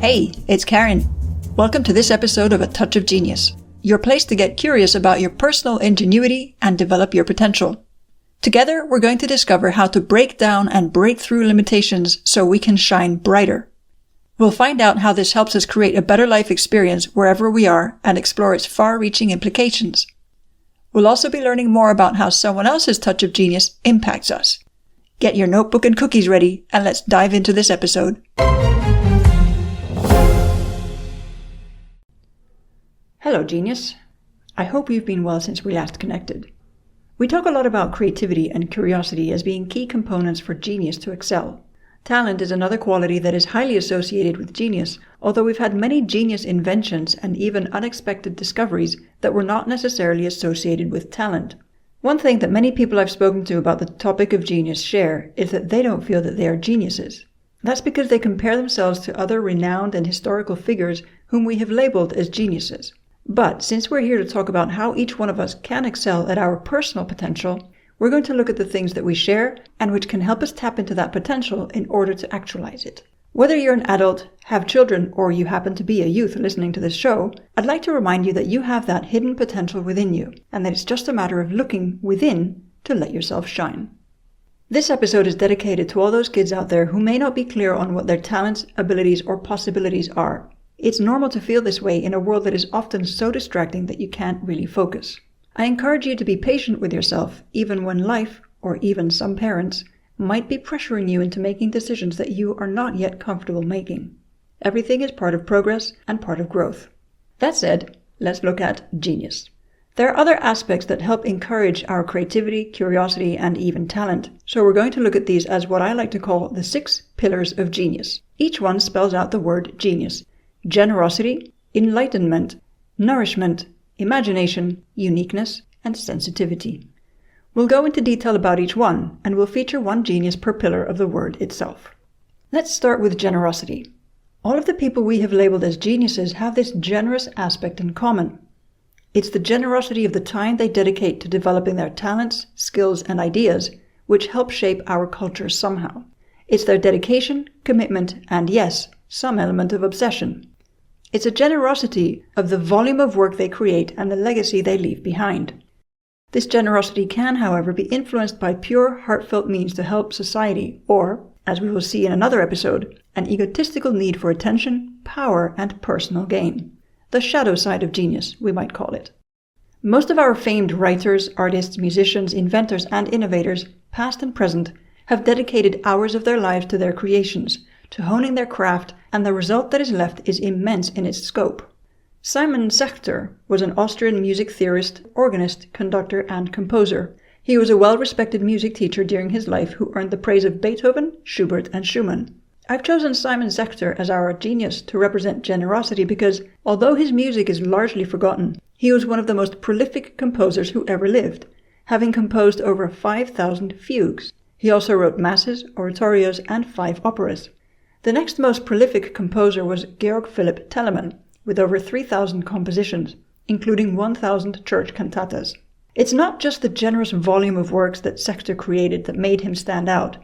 Hey, it's Karin. Welcome to this episode of A Touch of Genius, your place to get curious about your personal ingenuity and develop your potential. Together, we're going to discover how to break down and break through limitations so we can shine brighter. We'll find out how this helps us create a better life experience wherever we are and explore its far-reaching implications. We'll also be learning more about how someone else's touch of genius impacts us. Get your notebook and cookies ready, and let's dive into this episode. Hello, genius. I hope you've been well since we last connected. We talk a lot about creativity and curiosity as being key components for genius to excel. Talent is another quality that is highly associated with genius, although we've had many genius inventions and even unexpected discoveries that were not necessarily associated with talent. One thing that many people I've spoken to about the topic of genius share is that they don't feel that they are geniuses. That's because they compare themselves to other renowned and historical figures whom we have labeled as geniuses. But since we're here to talk about how each one of us can excel at our personal potential, we're going to look at the things that we share and which can help us tap into that potential in order to actualize it. Whether you're an adult, have children, or you happen to be a youth listening to this show, I'd like to remind you that you have that hidden potential within you, and that it's just a matter of looking within to let yourself shine. This episode is dedicated to all those kids out there who may not be clear on what their talents, abilities, or possibilities are. It's normal to feel this way in a world that is often so distracting that you can't really focus. I encourage you to be patient with yourself, even when life, or even some parents, might be pressuring you into making decisions that you are not yet comfortable making. Everything is part of progress and part of growth. That said, let's look at genius. There are other aspects that help encourage our creativity, curiosity, and even talent. So we're going to look at these as what I like to call the 6 pillars of genius. Each one spells out the word genius. Generosity, enlightenment, nourishment, imagination, uniqueness, and sensitivity. We'll go into detail about each one, and we'll feature one genius per pillar of the word itself. Let's start with generosity. All of the people we have labeled as geniuses have this generous aspect in common. It's the generosity of the time they dedicate to developing their talents, skills, and ideas, which help shape our culture somehow. It's their dedication, commitment, and yes, some element of obsession. It's a generosity of the volume of work they create and the legacy they leave behind. This generosity can, however, be influenced by pure, heartfelt means to help society, or, as we will see in another episode, an egotistical need for attention, power, and personal gain. The shadow side of genius, we might call it. Most of our famed writers, artists, musicians, inventors, and innovators, past and present, have dedicated hours of their lives to their creations, to honing their craft, and the result that is left is immense in its scope. Simon Sechter was an Austrian music theorist, organist, conductor, and composer. He was a well-respected music teacher during his life who earned the praise of Beethoven, Schubert, and Schumann. I've chosen Simon Sechter as our genius to represent generosity because, although his music is largely forgotten, he was one of the most prolific composers who ever lived, having composed over 5,000 fugues. He also wrote masses, oratorios, and 5 operas. The next most prolific composer was Georg Philipp Telemann, with over 3,000 compositions, including 1,000 church cantatas. It's not just the generous volume of works that Sechter created that made him stand out,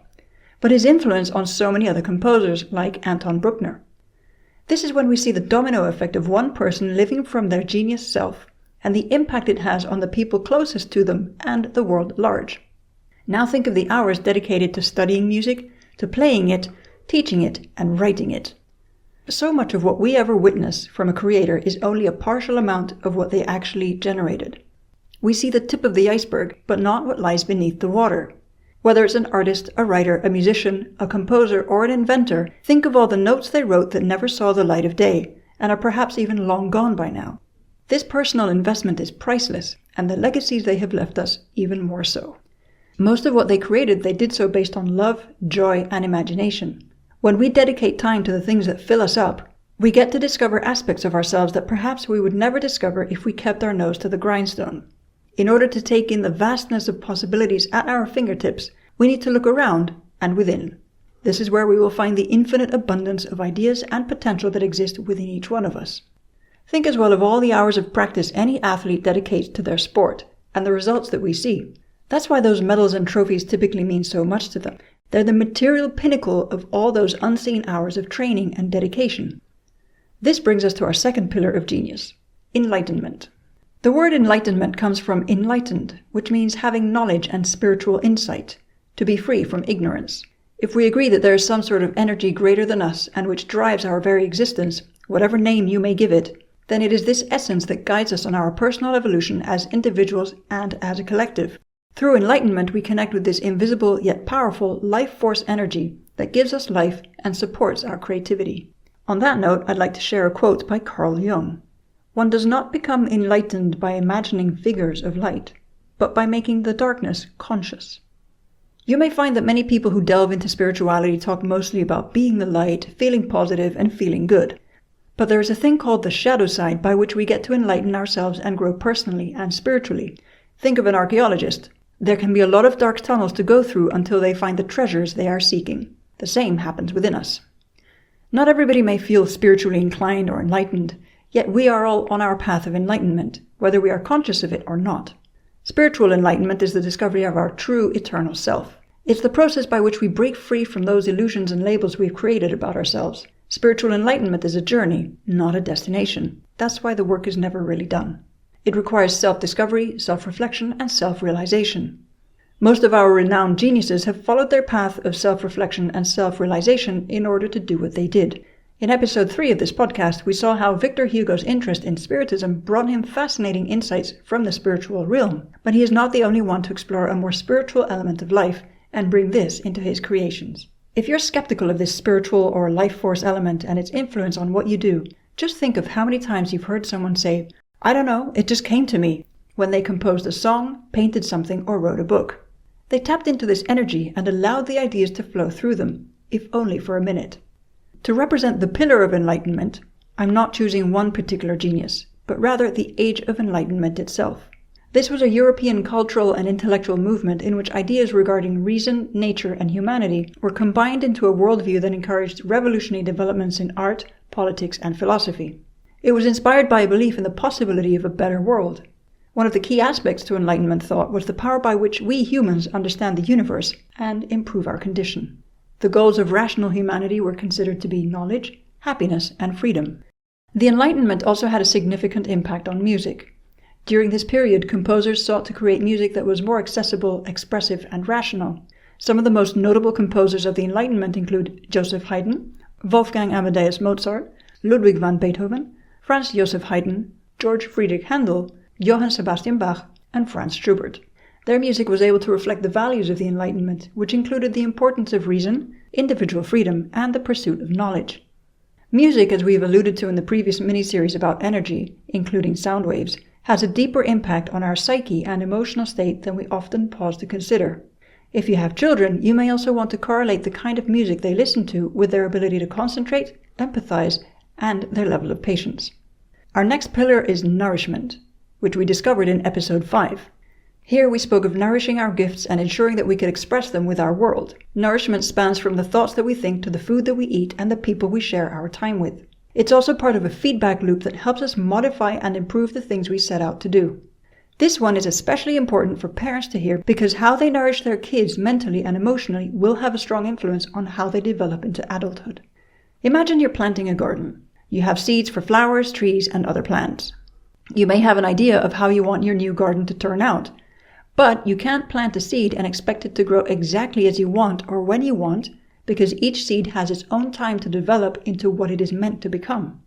but his influence on so many other composers like Anton Bruckner. This is when we see the domino effect of one person living from their genius self, and the impact it has on the people closest to them and the world at large. Now think of the hours dedicated to studying music, to playing it, teaching it, and writing it. So much of what we ever witness from a creator is only a partial amount of what they actually generated. We see the tip of the iceberg, but not what lies beneath the water. Whether it's an artist, a writer, a musician, a composer, or an inventor, think of all the notes they wrote that never saw the light of day, and are perhaps even long gone by now. This personal investment is priceless, and the legacies they have left us even more so. Most of what they created, they did so based on love, joy, and imagination. When we dedicate time to the things that fill us up, we get to discover aspects of ourselves that perhaps we would never discover if we kept our nose to the grindstone. In order to take in the vastness of possibilities at our fingertips, we need to look around and within. This is where we will find the infinite abundance of ideas and potential that exist within each one of us. Think as well of all the hours of practice any athlete dedicates to their sport, and the results that we see. That's why those medals and trophies typically mean so much to them. They're the material pinnacle of all those unseen hours of training and dedication. This brings us to our second pillar of genius, enlightenment. The word enlightenment comes from enlightened, which means having knowledge and spiritual insight, to be free from ignorance. If we agree that there is some sort of energy greater than us and which drives our very existence, whatever name you may give it, then it is this essence that guides us on our personal evolution as individuals and as a collective. Through enlightenment, we connect with this invisible yet powerful life force energy that gives us life and supports our creativity. On that note, I'd like to share a quote by Carl Jung. One does not become enlightened by imagining figures of light, but by making the darkness conscious. You may find that many people who delve into spirituality talk mostly about being the light, feeling positive, and feeling good. But there is a thing called the shadow side by which we get to enlighten ourselves and grow personally and spiritually. Think of an archaeologist. There can be a lot of dark tunnels to go through until they find the treasures they are seeking. The same happens within us. Not everybody may feel spiritually inclined or enlightened, yet we are all on our path of enlightenment, whether we are conscious of it or not. Spiritual enlightenment is the discovery of our true eternal self. It's the process by which we break free from those illusions and labels we've created about ourselves. Spiritual enlightenment is a journey, not a destination. That's why the work is never really done. It requires self-discovery, self-reflection, and self-realization. Most of our renowned geniuses have followed their path of self-reflection and self-realization in order to do what they did. In episode 3 of this podcast, we saw how Victor Hugo's interest in Spiritism brought him fascinating insights from the spiritual realm. But he is not the only one to explore a more spiritual element of life and bring this into his creations. If you're skeptical of this spiritual or life force element and its influence on what you do, just think of how many times you've heard someone say, "I don't know, it just came to me," when they composed a song, painted something, or wrote a book. They tapped into this energy and allowed the ideas to flow through them, if only for a minute. To represent the pillar of enlightenment, I'm not choosing one particular genius, but rather the Age of Enlightenment itself. This was a European cultural and intellectual movement in which ideas regarding reason, nature, and humanity were combined into a worldview that encouraged revolutionary developments in art, politics, and philosophy. It was inspired by a belief in the possibility of a better world. One of the key aspects to Enlightenment thought was the power by which we humans understand the universe and improve our condition. The goals of rational humanity were considered to be knowledge, happiness, and freedom. The Enlightenment also had a significant impact on music. During this period, composers sought to create music that was more accessible, expressive, and rational. Some of the most notable composers of the Enlightenment include Joseph Haydn, Wolfgang Amadeus Mozart, Ludwig van Beethoven, Franz Joseph Haydn, George Friedrich Handel, Johann Sebastian Bach, and Franz Schubert. Their music was able to reflect the values of the Enlightenment, which included the importance of reason, individual freedom, and the pursuit of knowledge. Music, as we've alluded to in the previous mini-series about energy, including sound waves, has a deeper impact on our psyche and emotional state than we often pause to consider. If you have children, you may also want to correlate the kind of music they listen to with their ability to concentrate, empathize, and their level of patience. Our next pillar is nourishment, which we discovered in episode 5. Here we spoke of nourishing our gifts and ensuring that we could express them with our world. Nourishment spans from the thoughts that we think to the food that we eat and the people we share our time with. It's also part of a feedback loop that helps us modify and improve the things we set out to do. This one is especially important for parents to hear because how they nourish their kids mentally and emotionally will have a strong influence on how they develop into adulthood. Imagine you're planting a garden. You have seeds for flowers, trees, and other plants. You may have an idea of how you want your new garden to turn out. But you can't plant a seed and expect it to grow exactly as you want or when you want, because each seed has its own time to develop into what it is meant to become.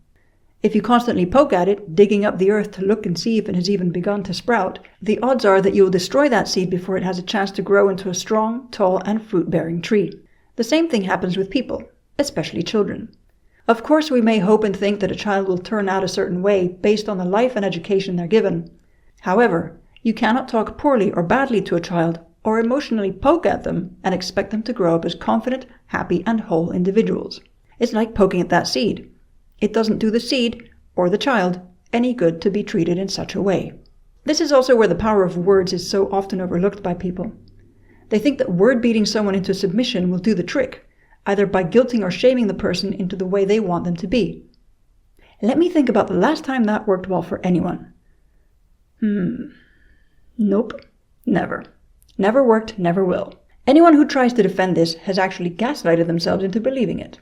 If you constantly poke at it, digging up the earth to look and see if it has even begun to sprout, the odds are that you will destroy that seed before it has a chance to grow into a strong, tall, and fruit-bearing tree. The same thing happens with people, especially children. Of course, we may hope and think that a child will turn out a certain way based on the life and education they're given. However, you cannot talk poorly or badly to a child or emotionally poke at them and expect them to grow up as confident, happy, and whole individuals. It's like poking at that seed. It doesn't do the seed, or the child, any good to be treated in such a way. This is also where the power of words is so often overlooked by people. They think that word beating someone into submission will do the trick, either by guilting or shaming the person into the way they want them to be. Let me think about the last time that worked well for anyone. Nope, never. Never worked, never will. Anyone who tries to defend this has actually gaslighted themselves into believing it.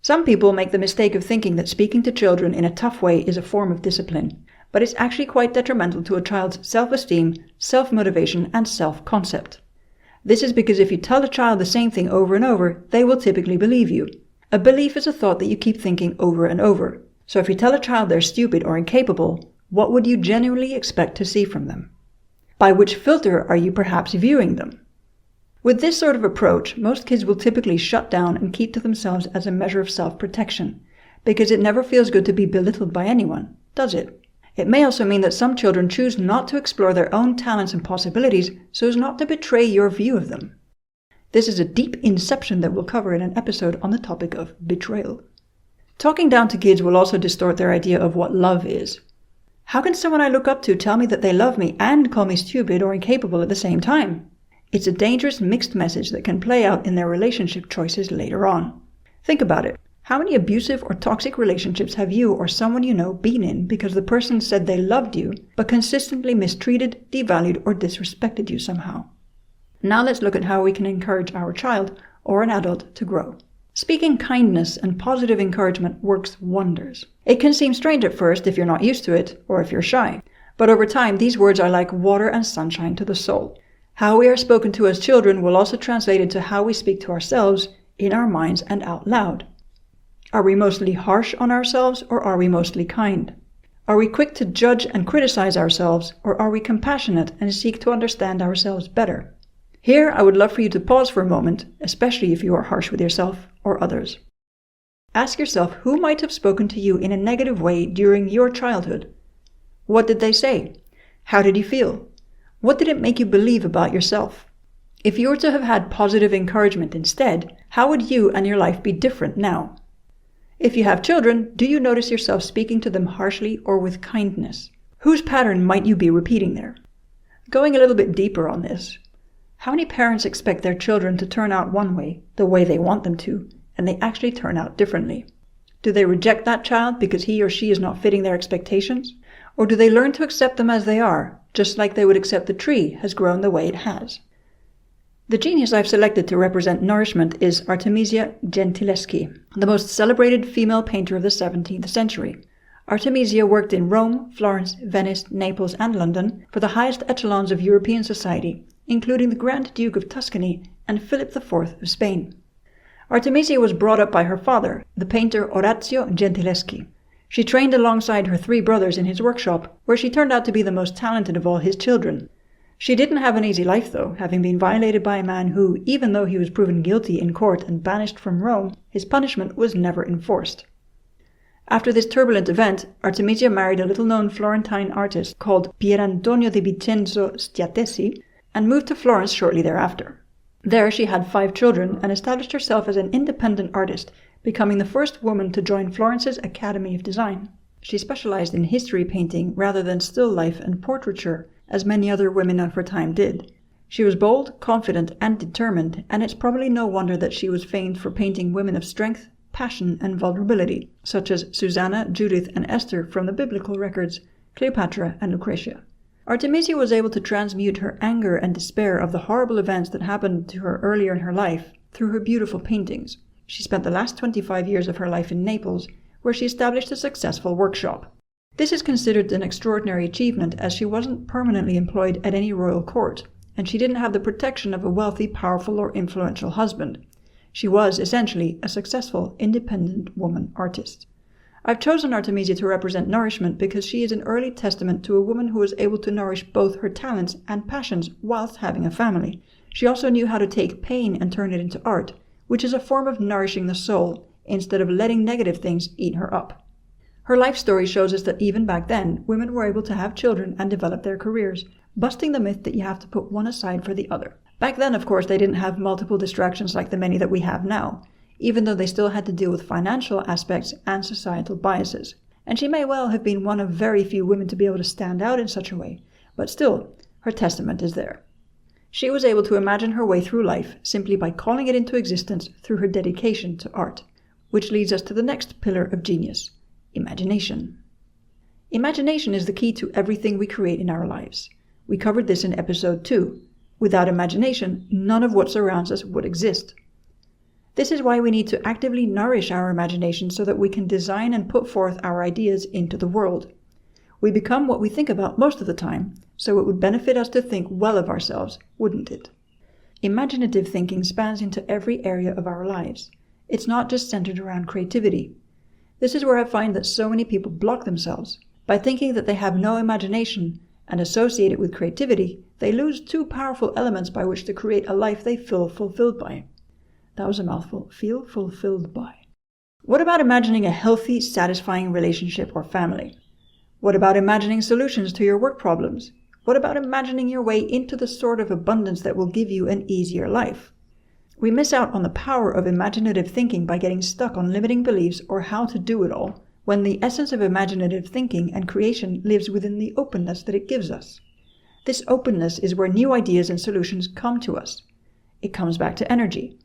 Some people make the mistake of thinking that speaking to children in a tough way is a form of discipline, but it's actually quite detrimental to a child's self-esteem, self-motivation, and self-concept. This is because if you tell a child the same thing over and over, they will typically believe you. A belief is a thought that you keep thinking over and over. So if you tell a child they're stupid or incapable, what would you genuinely expect to see from them? By which filter are you perhaps viewing them? With this sort of approach, most kids will typically shut down and keep to themselves as a measure of self-protection, because it never feels good to be belittled by anyone, does it? It may also mean that some children choose not to explore their own talents and possibilities so as not to betray your view of them. This is a deep inception that we'll cover in an episode on the topic of betrayal. Talking down to kids will also distort their idea of what love is. How can someone I look up to tell me that they love me and call me stupid or incapable at the same time? It's a dangerous mixed message that can play out in their relationship choices later on. Think about it. How many abusive or toxic relationships have you or someone you know been in because the person said they loved you but consistently mistreated, devalued, or disrespected you somehow? Now let's look at how we can encourage our child or an adult to grow. Speaking kindness and positive encouragement works wonders. It can seem strange at first if you're not used to it or if you're shy, but over time these words are like water and sunshine to the soul. How we are spoken to as children will also translate into how we speak to ourselves, in our minds and out loud. Are we mostly harsh on ourselves or are we mostly kind? Are we quick to judge and criticize ourselves or are we compassionate and seek to understand ourselves better? Here I would love for you to pause for a moment, especially if you are harsh with yourself or others. Ask yourself who might have spoken to you in a negative way during your childhood. What did they say? How did you feel? What did it make you believe about yourself? If you were to have had positive encouragement instead, how would you and your life be different now? If you have children, do you notice yourself speaking to them harshly or with kindness? Whose pattern might you be repeating there? Going a little bit deeper on this, how many parents expect their children to turn out one way, the way they want them to, and they actually turn out differently? Do they reject that child because he or she is not fitting their expectations? Or do they learn to accept them as they are, just like they would accept the tree has grown the way it has? The genius I've selected to represent nourishment is Artemisia Gentileschi, the most celebrated female painter of the 17th century. Artemisia worked in Rome, Florence, Venice, Naples, and London for the highest echelons of European society, including the Grand Duke of Tuscany and Philip IV of Spain. Artemisia was brought up by her father, the painter Orazio Gentileschi. She trained alongside her 3 brothers in his workshop, where she turned out to be the most talented of all his children. She didn't have an easy life though, having been violated by a man who, even though he was proven guilty in court and banished from Rome, his punishment was never enforced. After this turbulent event, Artemisia married a little-known Florentine artist called Pierantonio di Vincenzo Stiatesi and moved to Florence shortly thereafter. There she had 5 children and established herself as an independent artist, becoming the first woman to join Florence's Academy of Design. She specialized in history painting rather than still life and portraiture, as many other women of her time did. She was bold, confident, and determined, and it's probably no wonder that she was famed for painting women of strength, passion, and vulnerability, such as Susanna, Judith, and Esther from the biblical records, Cleopatra, and Lucretia. Artemisia was able to transmute her anger and despair of the horrible events that happened to her earlier in her life through her beautiful paintings. She spent the last 25 years of her life in Naples, where she established a successful workshop. This is considered an extraordinary achievement as she wasn't permanently employed at any royal court, and she didn't have the protection of a wealthy, powerful, or influential husband. She was, essentially, a successful, independent woman artist. I've chosen Artemisia to represent nourishment because she is an early testament to a woman who was able to nourish both her talents and passions whilst having a family. She also knew how to take pain and turn it into art, which is a form of nourishing the soul, instead of letting negative things eat her up. Her life story shows us that even back then, women were able to have children and develop their careers, busting the myth that you have to put one aside for the other. Back then, of course, they didn't have multiple distractions like the many that we have now, even though they still had to deal with financial aspects and societal biases. And she may well have been one of very few women to be able to stand out in such a way, but still, her testament is there. She was able to imagine her way through life simply by calling it into existence through her dedication to art, which leads us to the next pillar of genius, imagination. Imagination is the key to everything we create in our lives. We covered this in episode 2. Without imagination, none of what surrounds us would exist. This is why we need to actively nourish our imagination so that we can design and put forth our ideas into the world. We become what we think about most of the time, so it would benefit us to think well of ourselves, wouldn't it? Imaginative thinking spans into every area of our lives. It's not just centered around creativity. This is where I find that so many people block themselves. By thinking that they have no imagination and associate it with creativity, they lose two powerful elements by which to create a life they feel fulfilled by. That was a mouthful. Feel fulfilled by. What about imagining a healthy, satisfying relationship or family? What about imagining solutions to your work problems? What about imagining your way into the sort of abundance that will give you an easier life? We miss out on the power of imaginative thinking by getting stuck on limiting beliefs or how to do it all, when the essence of imaginative thinking and creation lives within the openness that it gives us. This openness is where new ideas and solutions come to us. It comes back to energy.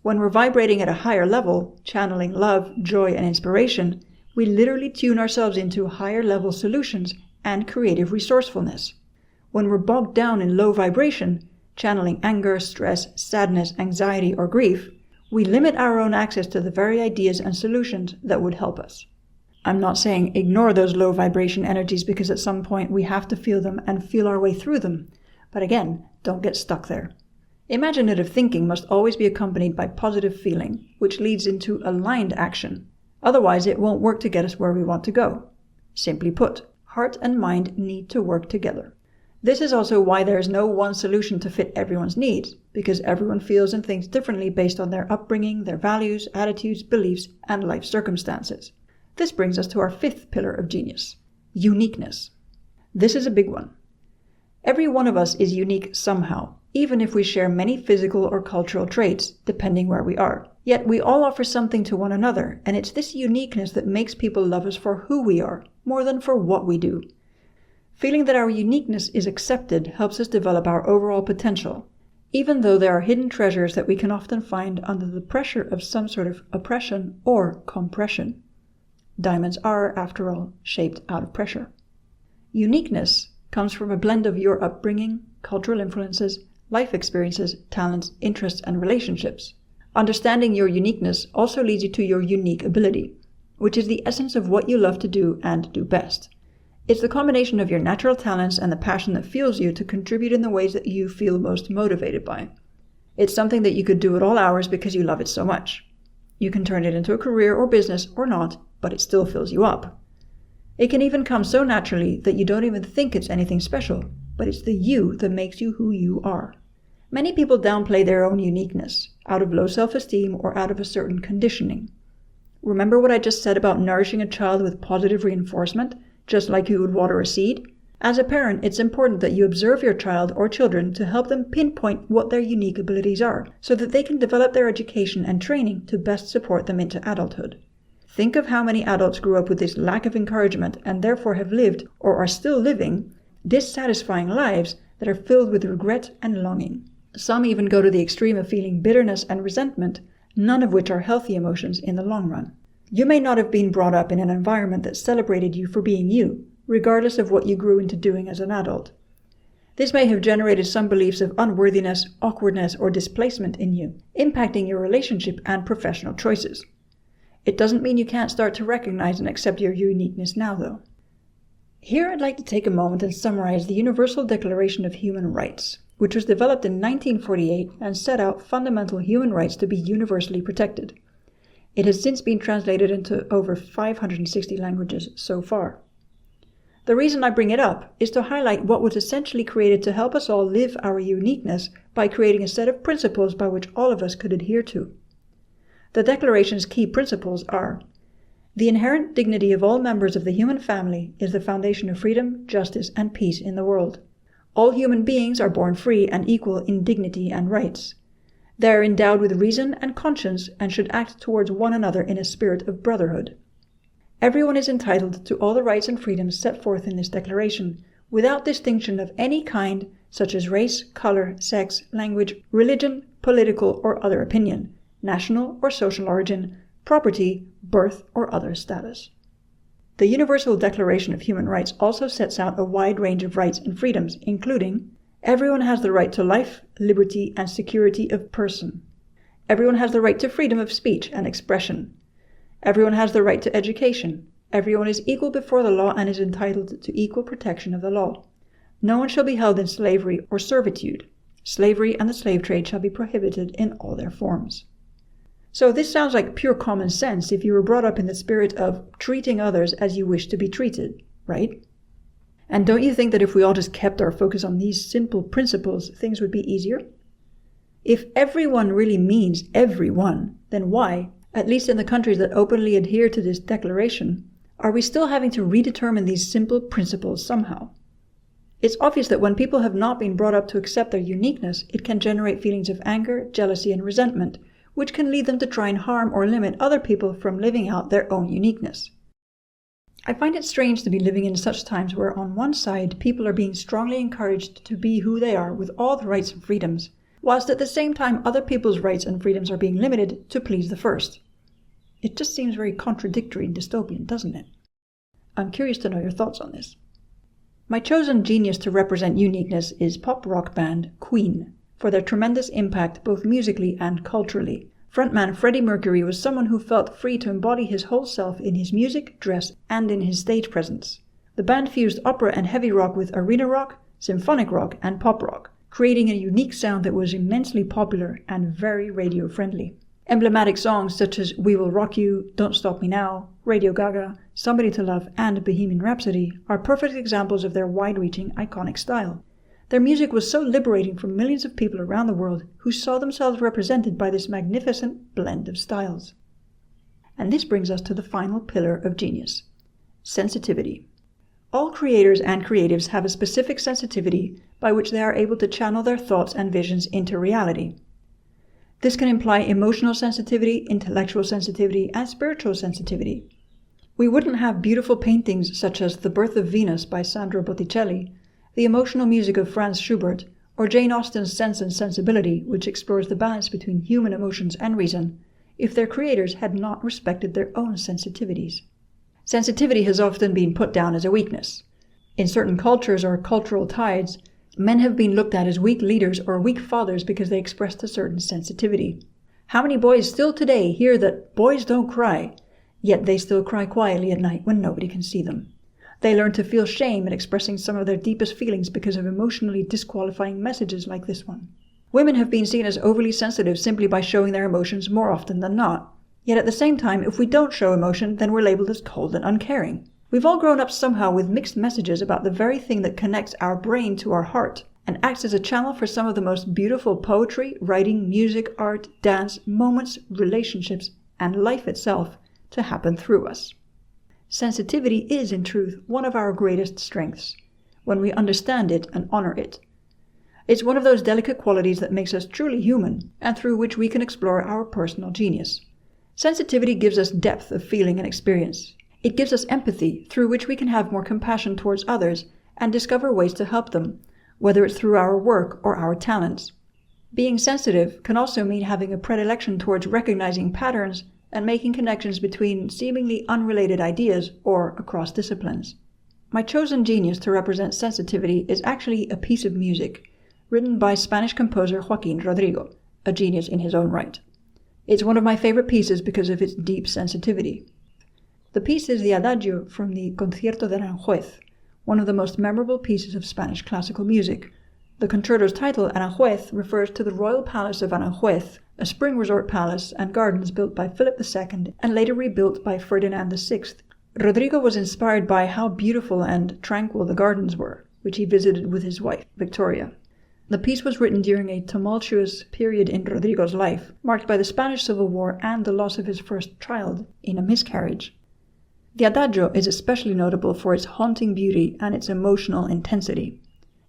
When we're vibrating at a higher level, channeling love, joy, and inspiration, we literally tune ourselves into higher level solutions and creative resourcefulness. When we're bogged down in low vibration, channeling anger, stress, sadness, anxiety, or grief, we limit our own access to the very ideas and solutions that would help us. I'm not saying ignore those low vibration energies because at some point we have to feel them and feel our way through them. But again, don't get stuck there. Imaginative thinking must always be accompanied by positive feeling, which leads into aligned action. Otherwise, it won't work to get us where we want to go. Simply put, heart and mind need to work together. This is also why there is no one solution to fit everyone's needs, because everyone feels and thinks differently based on their upbringing, their values, attitudes, beliefs, and life circumstances. This brings us to our fifth pillar of genius, uniqueness. This is a big one. Every one of us is unique somehow, even if we share many physical or cultural traits, depending where we are. Yet we all offer something to one another, and it's this uniqueness that makes people love us for who we are, more than for what we do. Feeling that our uniqueness is accepted helps us develop our overall potential, even though there are hidden treasures that we can often find under the pressure of some sort of oppression or compression. Diamonds are, after all, shaped out of pressure. Uniqueness comes from a blend of your upbringing, cultural influences, life experiences, talents, interests, and relationships. Understanding your uniqueness also leads you to your unique ability, which is the essence of what you love to do and do best. It's the combination of your natural talents and the passion that fuels you to contribute in the ways that you feel most motivated by. It's something that you could do at all hours because you love it so much. You can turn it into a career or business or not, but it still fills you up. It can even come so naturally that you don't even think it's anything special, but it's the you that makes you who you are. Many people downplay their own uniqueness, out of low self-esteem or out of a certain conditioning. Remember what I just said about nourishing a child with positive reinforcement, just like you would water a seed? As a parent, it's important that you observe your child or children to help them pinpoint what their unique abilities are, so that they can develop their education and training to best support them into adulthood. Think of how many adults grew up with this lack of encouragement and therefore have lived, or are still living, dissatisfying lives that are filled with regret and longing. Some even go to the extreme of feeling bitterness and resentment, none of which are healthy emotions in the long run. You may not have been brought up in an environment that celebrated you for being you, regardless of what you grew into doing as an adult. This may have generated some beliefs of unworthiness, awkwardness, or displacement in you, impacting your relationship and professional choices. It doesn't mean you can't start to recognize and accept your uniqueness now, though. Here I'd like to take a moment and summarize the Universal Declaration of Human Rights, which was developed in 1948 and set out fundamental human rights to be universally protected. It has since been translated into over 560 languages so far. The reason I bring it up is to highlight what was essentially created to help us all live our uniqueness by creating a set of principles by which all of us could adhere to. The Declaration's key principles are: the inherent dignity of all members of the human family is the foundation of freedom, justice, and peace in the world. All human beings are born free and equal in dignity and rights. They are endowed with reason and conscience and should act towards one another in a spirit of brotherhood. Everyone is entitled to all the rights and freedoms set forth in this declaration, without distinction of any kind, such as race, color, sex, language, religion, political or other opinion, national or social origin, property, birth, or other status. The Universal Declaration of Human Rights also sets out a wide range of rights and freedoms, including: everyone has the right to life, liberty, and security of person. Everyone has the right to freedom of speech and expression. Everyone has the right to education. Everyone is equal before the law and is entitled to equal protection of the law. No one shall be held in slavery or servitude. Slavery and the slave trade shall be prohibited in all their forms. So this sounds like pure common sense if you were brought up in the spirit of treating others as you wish to be treated, right? And don't you think that if we all just kept our focus on these simple principles, things would be easier? If everyone really means everyone, then why, at least in the countries that openly adhere to this declaration, are we still having to redetermine these simple principles somehow? It's obvious that when people have not been brought up to accept their uniqueness, it can generate feelings of anger, jealousy, and resentment, which can lead them to try and harm or limit other people from living out their own uniqueness. I find it strange to be living in such times where on one side people are being strongly encouraged to be who they are with all the rights and freedoms, whilst at the same time other people's rights and freedoms are being limited to please the first. It just seems very contradictory and dystopian, doesn't it? I'm curious to know your thoughts on this. My chosen genius to represent uniqueness is pop rock band Queen, for their tremendous impact both musically and culturally. Frontman Freddie Mercury was someone who felt free to embody his whole self in his music, dress, and in his stage presence. The band fused opera and heavy rock with arena rock, symphonic rock, and pop rock, creating a unique sound that was immensely popular and very radio-friendly. Emblematic songs such as We Will Rock You, Don't Stop Me Now, Radio Gaga, Somebody to Love, and Bohemian Rhapsody are perfect examples of their wide-reaching, iconic style. Their music was so liberating for millions of people around the world who saw themselves represented by this magnificent blend of styles. And this brings us to the final pillar of genius: sensitivity. All creators and creatives have a specific sensitivity by which they are able to channel their thoughts and visions into reality. This can imply emotional sensitivity, intellectual sensitivity, and spiritual sensitivity. We wouldn't have beautiful paintings such as The Birth of Venus by Sandro Botticelli, the emotional music of Franz Schubert, or Jane Austen's Sense and Sensibility, which explores the balance between human emotions and reason, if their creators had not respected their own sensitivities. Sensitivity has often been put down as a weakness. In certain cultures or cultural tides, men have been looked at as weak leaders or weak fathers because they expressed a certain sensitivity. How many boys still today hear that boys don't cry, yet they still cry quietly at night when nobody can see them? They learn to feel shame at expressing some of their deepest feelings because of emotionally disqualifying messages like this one. Women have been seen as overly sensitive simply by showing their emotions more often than not. Yet at the same time, if we don't show emotion, then we're labeled as cold and uncaring. We've all grown up somehow with mixed messages about the very thing that connects our brain to our heart and acts as a channel for some of the most beautiful poetry, writing, music, art, dance, moments, relationships, and life itself to happen through us. Sensitivity is, in truth, one of our greatest strengths, when we understand it and honor it. It's one of those delicate qualities that makes us truly human, and through which we can explore our personal genius. Sensitivity gives us depth of feeling and experience. It gives us empathy, through which we can have more compassion towards others and discover ways to help them, whether it's through our work or our talents. Being sensitive can also mean having a predilection towards recognizing patterns and making connections between seemingly unrelated ideas or across disciplines. My chosen genius to represent sensitivity is actually a piece of music, written by Spanish composer Joaquín Rodrigo, a genius in his own right. It's one of my favorite pieces because of its deep sensitivity. The piece is the Adagio from the Concierto de Aranjuez, one of the most memorable pieces of Spanish classical music. The concerto's title, Aranjuez, refers to the royal palace of Aranjuez, a spring resort palace and gardens built by Philip II and later rebuilt by Ferdinand VI. Rodrigo was inspired by how beautiful and tranquil the gardens were, which he visited with his wife, Victoria. The piece was written during a tumultuous period in Rodrigo's life, marked by the Spanish Civil War and the loss of his first child in a miscarriage. The Adagio is especially notable for its haunting beauty and its emotional intensity.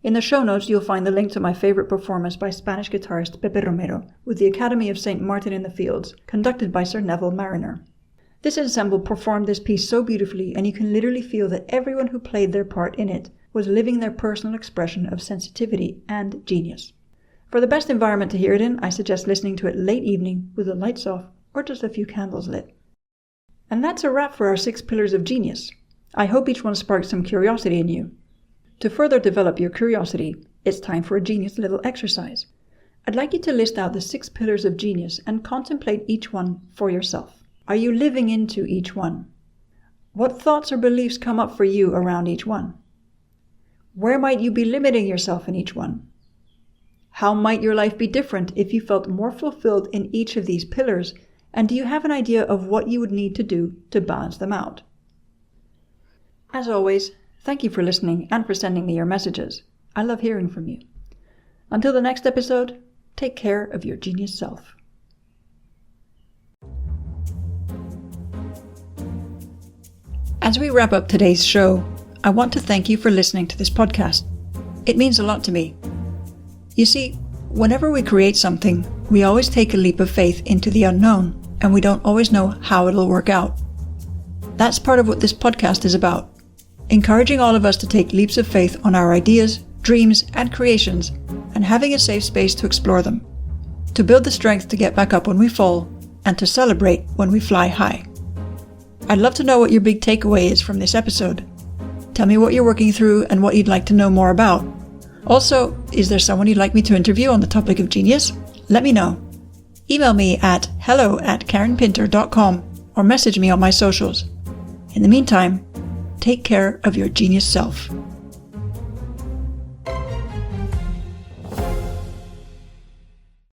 In the show notes, you'll find the link to my favorite performance by Spanish guitarist Pepe Romero with the Academy of St. Martin in the Fields, conducted by Sir Neville Mariner. This ensemble performed this piece so beautifully, and you can literally feel that everyone who played their part in it was living their personal expression of sensitivity and genius. For the best environment to hear it in, I suggest listening to it late evening with the lights off or just a few candles lit. And that's a wrap for our 6 pillars of genius. I hope each one sparked some curiosity in you. To further develop your curiosity, it's time for a genius little exercise. I'd like you to list out the 6 pillars of genius and contemplate each one for yourself. Are you living into each one? What thoughts or beliefs come up for you around each one? Where might you be limiting yourself in each one? How might your life be different if you felt more fulfilled in each of these pillars? And do you have an idea of what you would need to do to balance them out? As always, thank you for listening and for sending me your messages. I love hearing from you. Until the next episode, take care of your genius self. As we wrap up today's show, I want to thank you for listening to this podcast. It means a lot to me. You see, whenever we create something, we always take a leap of faith into the unknown, and we don't always know how it'll work out. That's part of what this podcast is about, encouraging all of us to take leaps of faith on our ideas, dreams, and creations, and having a safe space to explore them, to build the strength to get back up when we fall, and to celebrate when we fly high. I'd love to know what your big takeaway is from this episode. Tell me what you're working through and what you'd like to know more about. Also, is there someone you'd like me to interview on the topic of genius? Let me know. Email me at hello@karinpinter.com or message me on my socials. In the meantime, take care of your genius self.